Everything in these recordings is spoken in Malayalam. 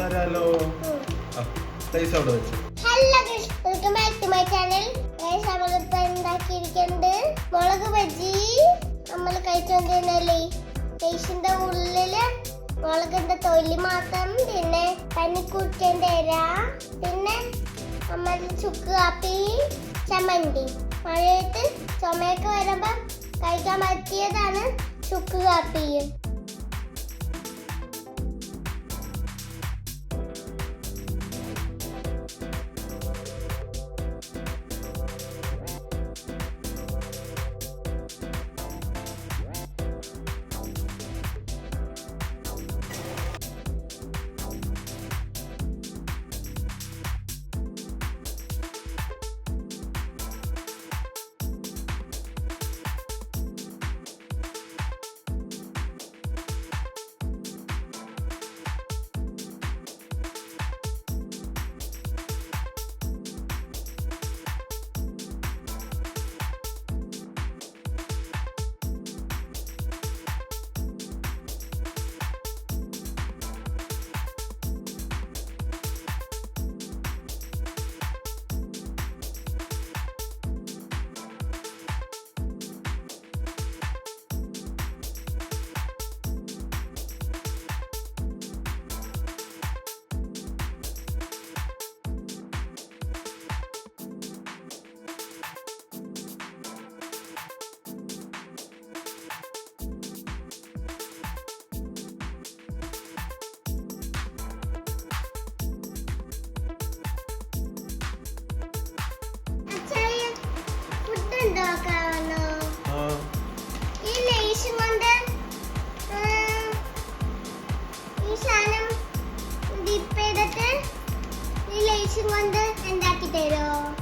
തരാലോ. പൈസ അവിടെ വെച്ചു. Hello guys, welcome back to my channel. Guys, നമ്മളിപ്പോൾ ഉണ്ടാക്കിയിരിക്കുന്നത് മുളക് ബജി. നമ്മൾ കഴിച്ചുകൊണ്ടിരുന്നല്ലേ, ഗയ്സിന്റെ ഉള്ളില് മുളകിന്റെ തൊലി മാത്രം, പിന്നെ പനിക്കൂർക്കന്റെ ഇല, പിന്നെ നമ്മൾ ചുക്ക് കാപ്പി, ചമ്മന്തി. മഴയത്ത് ചുമയൊക്കെ വരുമ്പോ കഴിക്കാൻ പറ്റിയതാണ് ചുക്ക് കാപ്പിയും.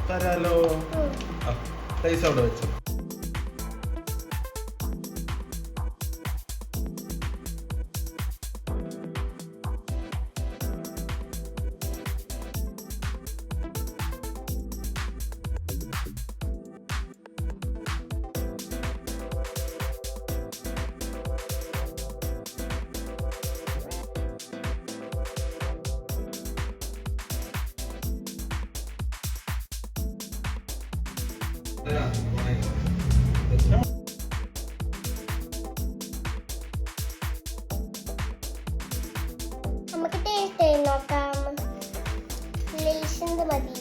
തരാലോ. പൈസ അവിടെ വെച്ചു. നമുക്ക് ടേസ്റ്റ് ചെയ്ത് നോക്കാം. ലേശിന്റെ മതി.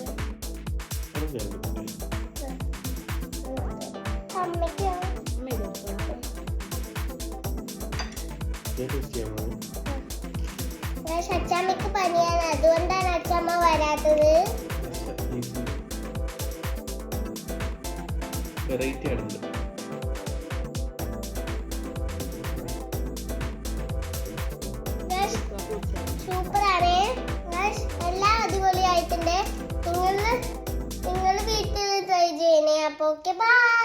അച്ചാമ്മക്ക് പനിയാണ്, അതുകൊണ്ടാണ് അച്ചാമ്മ വരാത്തത്. വെറൈറ്റി ആണ്. സൂപ്പറാണ്. എല്ലാം അടിപൊളിയായിട്ടുണ്ട്. നിങ്ങൾ വീട്ടിൽ ട്രൈ ചെയ്യണേ. അപ്പൊ ഓക്കെ, ബൈ.